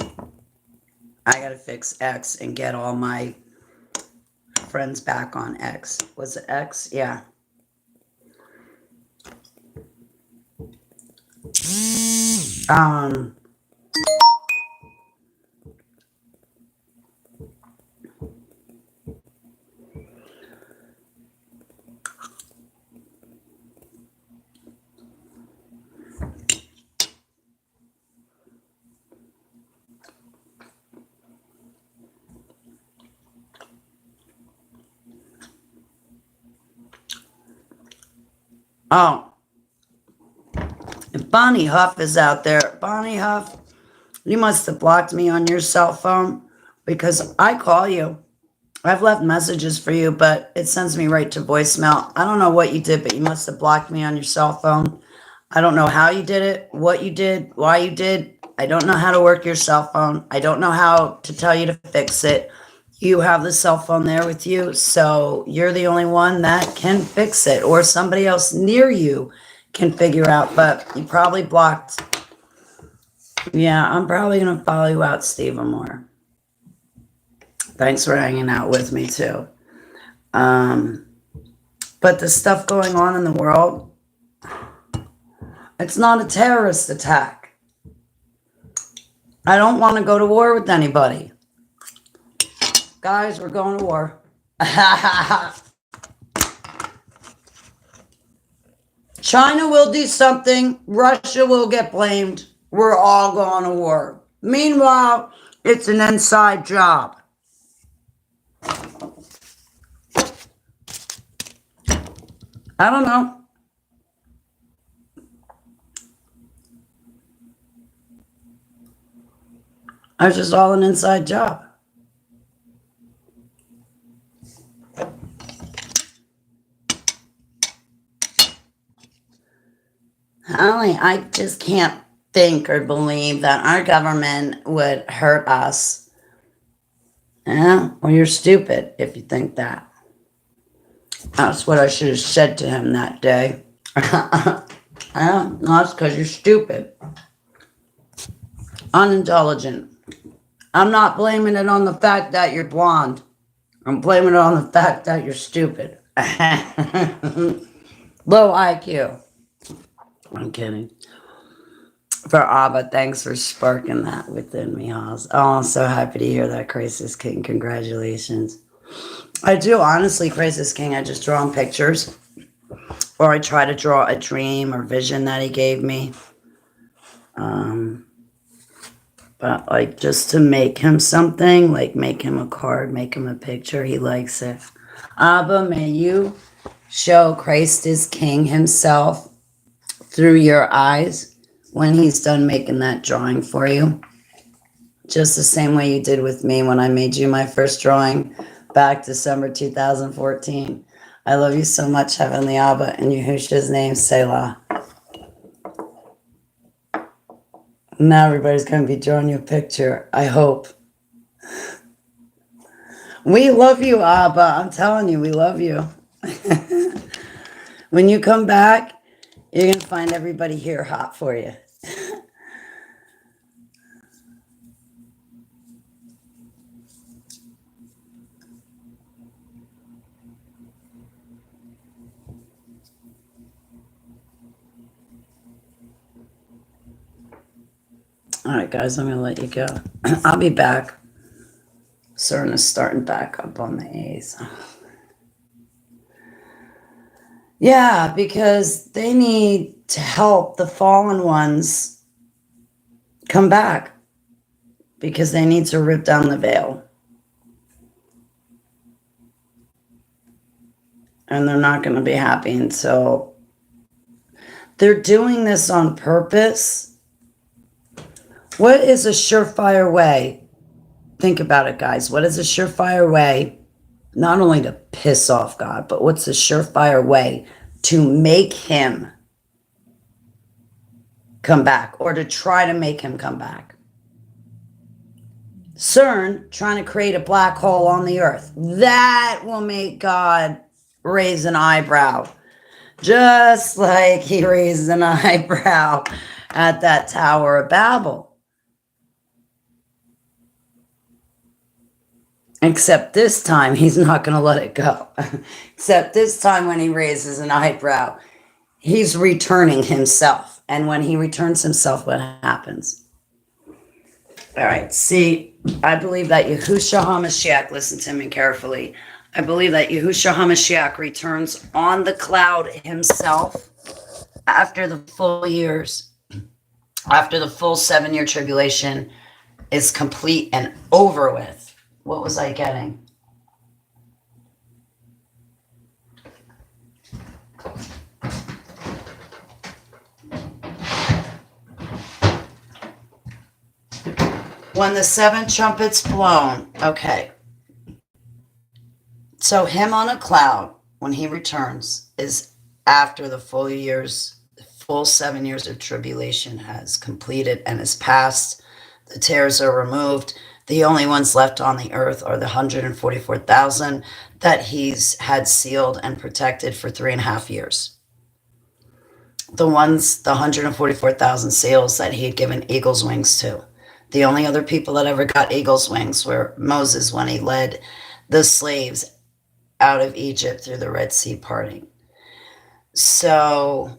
I gotta fix X and get all my friends back on X. Was it X? Yeah. Oh, if Bonnie Huff is out there, Bonnie Huff, you must have blocked me on your cell phone because I call you. I've left messages for you, but it sends me right to voicemail. I don't know what you did, but you must have blocked me on your cell phone. I don't know how you did it, what you did, why you did. I don't know how to work your cell phone. I don't know how to tell you to fix it. You have the cell phone there with you, so you're the only one that can fix it, or somebody else near you can figure out, but you probably blocked. Yeah, I'm probably going to follow you out, Stephen Moore. Thanks for hanging out with me, too. But the stuff going on in the world, it's not a terrorist attack. I don't want to go to war with anybody. Guys, we're going to war. China will do something. Russia will get blamed. We're all going to war. Meanwhile, it's an inside job. I don't know. It's just all an inside job. Holly, I just can't think or believe that our government would hurt us. Yeah, well, you're stupid if you think that. That's what I should have said to him that day. Yeah, no, it's because you're stupid. Unintelligent. I'm not blaming it on the fact that you're blonde. I'm blaming it on the fact that you're stupid. Low IQ. I'm kidding. For Abba, thanks for sparking that within me, Oz. Oh, I'm so happy to hear that, Crisis King. Congratulations. I do, honestly, Crisis King. I just draw him pictures. Or I try to draw a dream or vision that he gave me. But, like, just to make him something, like make him a card, make him a picture, he likes it. Abba, may you show Christ is King himself through your eyes when he's done making that drawing for you. Just the same way you did with me when I made you my first drawing back December 2014. I love you so much, Heavenly Abba, in Yahushua's name, Selah. Now everybody's going to be drawing you a picture, I hope. We love you, Abba. I'm telling you, we love you. When you come back, you're going to find everybody here hot for you. All right, guys, I'm going to let you go. I'll be back. CERN is starting back up on the A's. Yeah, because they need to help the fallen ones come back, because they need to rip down the veil. And they're not going to be happy until they're doing this on purpose. What is a surefire way? Think about it, guys. What is a surefire way not only to piss off God, but what's a surefire way to make him come back, or to try to make him come back? CERN trying to create a black hole on the earth. That will make God raise an eyebrow, just like he raised an eyebrow at that Tower of Babel. Except this time, he's not going to let it go. Except this time, when he raises an eyebrow, he's returning himself. And when he returns himself, what happens? All right, see, I believe that Yahushua HaMashiach, listen to me carefully, I believe that Yahushua HaMashiach returns on the cloud himself after the full years, after the full 7-year tribulation is complete and over with. What was I getting? When the 7 trumpets blown. Okay. So him on a cloud, when he returns, is after the full 7 years of tribulation has completed and is past. The tares are removed. The only ones left on the earth are the 144,000 that he's had sealed and protected for 3.5 years. The 144,000 seals that he had given eagle's wings to. The only other people that ever got eagle's wings were Moses when he led the slaves out of Egypt through the Red Sea parting. So,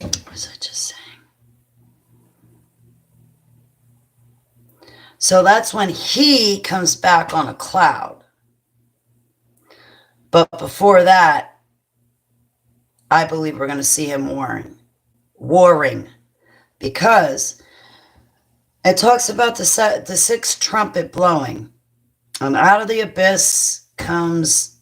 what was I just saying? So that's when he comes back on a cloud. But before that, I believe we're going to see him warring, because it talks about the 6th trumpet blowing, and out of the abyss comes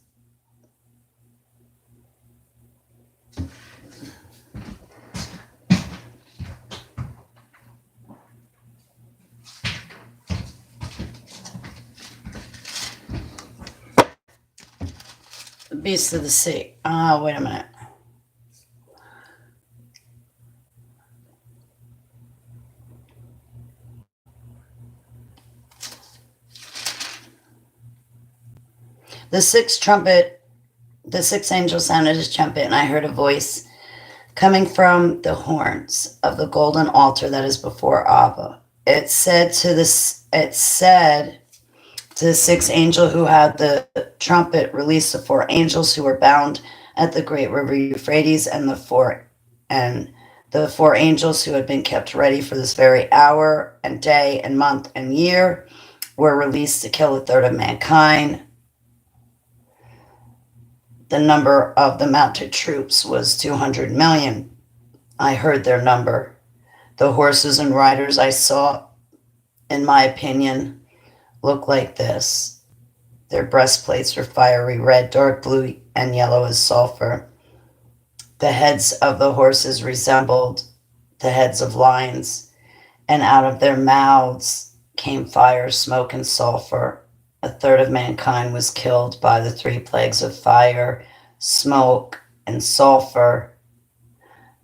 the beast of the sea. Wait a minute. The 6th trumpet, the 6th angel sounded his trumpet, and I heard a voice coming from the horns of the golden altar that is before Abba. It said to the 6th angel who had the trumpet, release the 4 angels who were bound at the great river Euphrates, and the four angels who had been kept ready for this very hour and day and month and year were released to kill 1/3 of mankind. The number of the mounted troops was 200 million. I heard their number. The horses and riders I saw, in my opinion, look like this. Their breastplates were fiery red, dark blue, and yellow as sulfur. The heads of the horses resembled the heads of lions, and out of their mouths came fire, smoke, and sulfur. 1/3 of mankind was killed by the 3 plagues of fire, smoke, and sulfur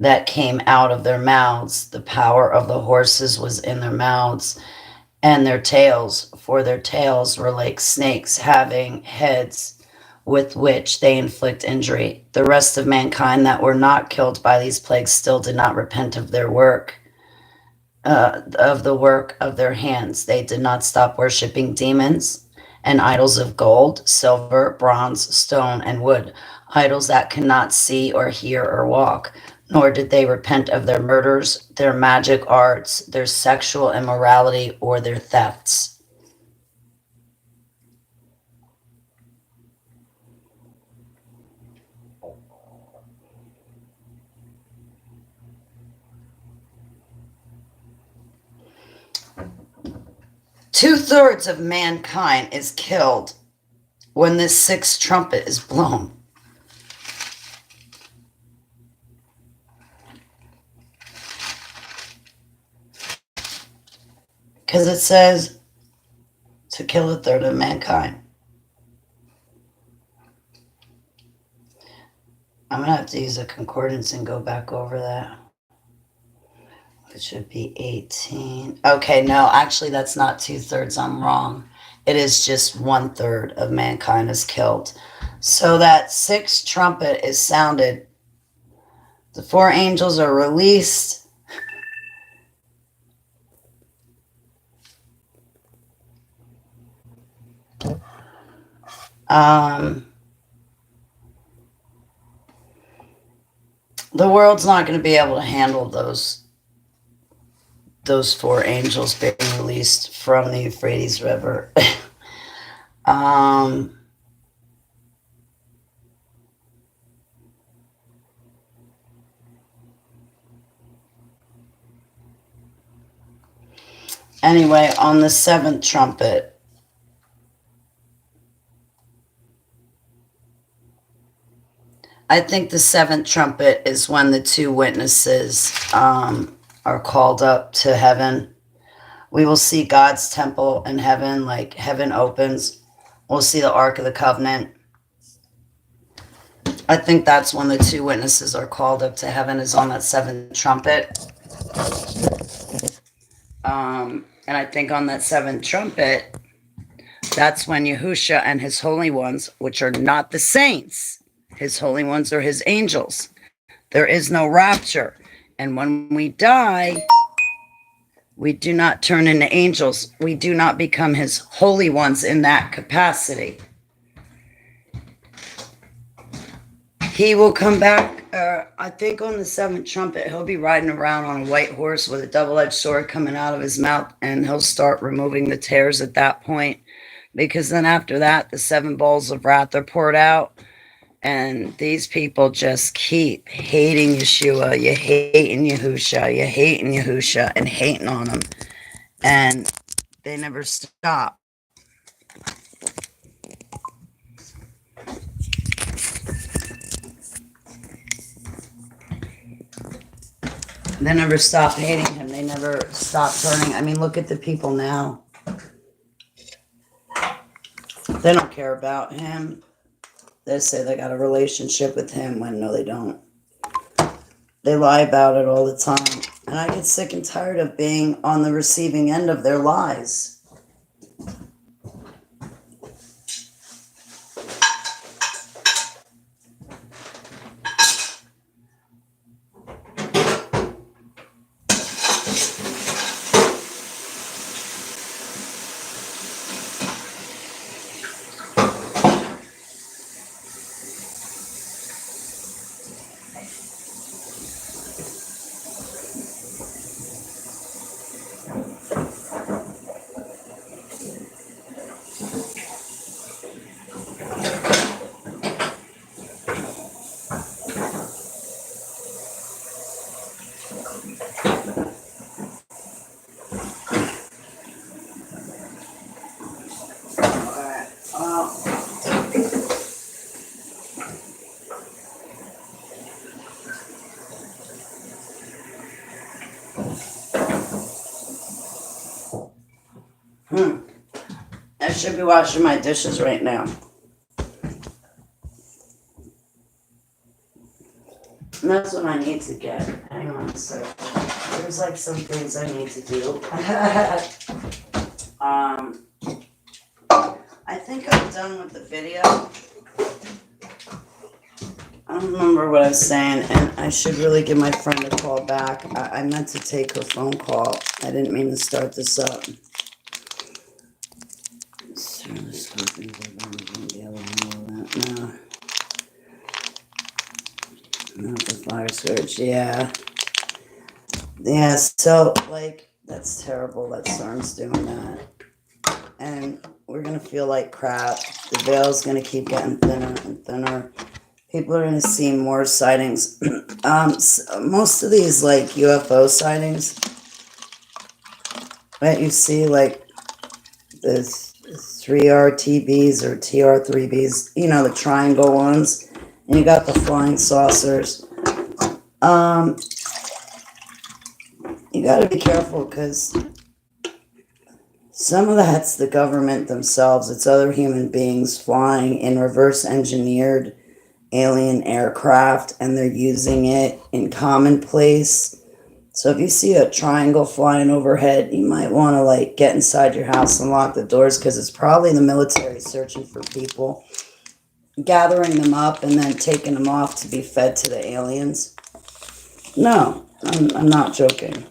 that came out of their mouths. The power of the horses was in their mouths and their tails, for their tails were like snakes having heads with which they inflict injury. The rest of mankind that were not killed by these plagues still did not repent of their work, of the work of their hands. They did not stop worshiping demons and idols of gold, silver, bronze, stone, and wood, idols that cannot see or hear or walk. Nor did they repent of their murders, their magic arts, their sexual immorality, or their thefts. 2/3 of mankind is killed when this sixth trumpet is blown. Because it says to kill 1/3 of mankind. I'm going to have to use a concordance and go back over that. It should be 18. Okay, no, actually that's not 2/3. I'm wrong. It is just 1/3 of mankind is killed. So that sixth trumpet is sounded. The 4 angels are released. The world's not going to be able to handle those 4 angels being released from the Euphrates River. Anyway, on the 7th trumpet, I think the 7th trumpet is when the 2 witnesses are called up to heaven. We will see God's temple in heaven, like heaven opens. We'll see the Ark of the Covenant. I think that's when the 2 witnesses are called up to heaven, is on that 7th trumpet. And I think on that 7th trumpet, that's when Yahusha and his holy ones, which are not the saints, his holy ones are his angels. There is no rapture. And when we die, we do not turn into angels. We do not become his holy ones in that capacity. He will come back, I think on the 7th trumpet, he'll be riding around on a white horse with a double-edged sword coming out of his mouth, and he'll start removing the tares at that point. Because then after that, the 7 bowls of wrath are poured out. And these people just keep hating Yeshua. You hating Yahusha. You hating Yahusha and hating on him. And they never stop. They never stop hating him. They never stop turning. I mean, look at the people now. They don't care about him. They say they got a relationship with him when no, they don't. They lie about it all the time. And I get sick and tired of being on the receiving end of their lies. I should be washing my dishes right now. And that's what I need to get. Hang on a sec. There's like some things I need to do. I think I'm done with the video. I don't remember what I was saying, and I should really give my friend a call back. I meant to take her phone call. I didn't mean to start this up. No. Not the fire scourge, yeah. Yeah, so, like, that's terrible that Storm's doing that. And we're going to feel like crap. The veil's going to keep getting thinner and thinner. People are going to see more sightings. Most of these, like, UFO sightings that you see, like, There's 3RTBs or TR3Bs, you know, the triangle ones. And you got the flying saucers. You got to be careful because some of that's the government themselves. It's other human beings flying in reverse engineered alien aircraft, and they're using it in commonplace. So if you see a triangle flying overhead, you might want to like get inside your house and lock the doors, because it's probably the military searching for people, gathering them up and then taking them off to be fed to the aliens. No, I'm not joking.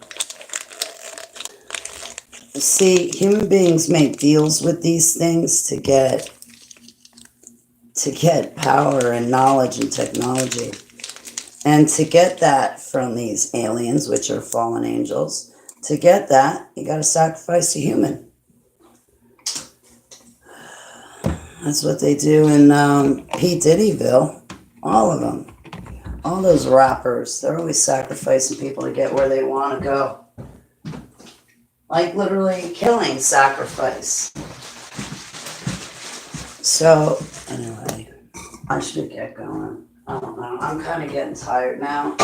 See, human beings make deals with these things to get power and knowledge and technology. And to get that from these aliens, which are fallen angels, to get that, you got to sacrifice a human. That's what they do in P. Diddyville. All of them. All those rappers, they're always sacrificing people to get where they want to go. Like literally killing sacrifice. So, anyway, I should get going. I don't know. I'm kind of getting tired now.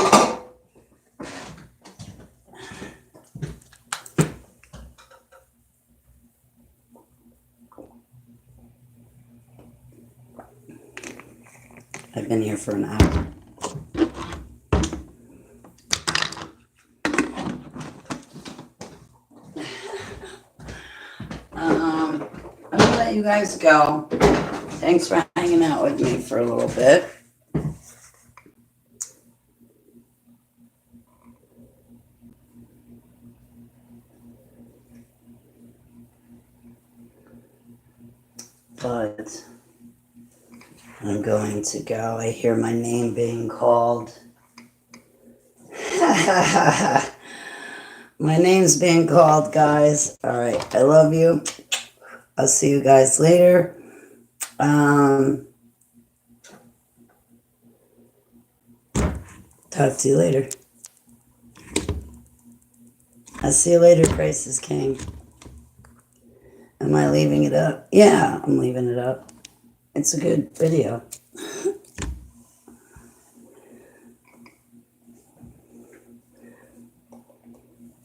I've been here for an hour. I'm gonna let you guys go. Thanks for hanging out with me for a little bit. But I'm going to go. I hear my name being called. My name's being called, guys. All right. I love you. I'll see you guys later. Talk to you later. I'll see you later, Christ is King. Am I leaving it up? Yeah, I'm leaving it up. It's a good video.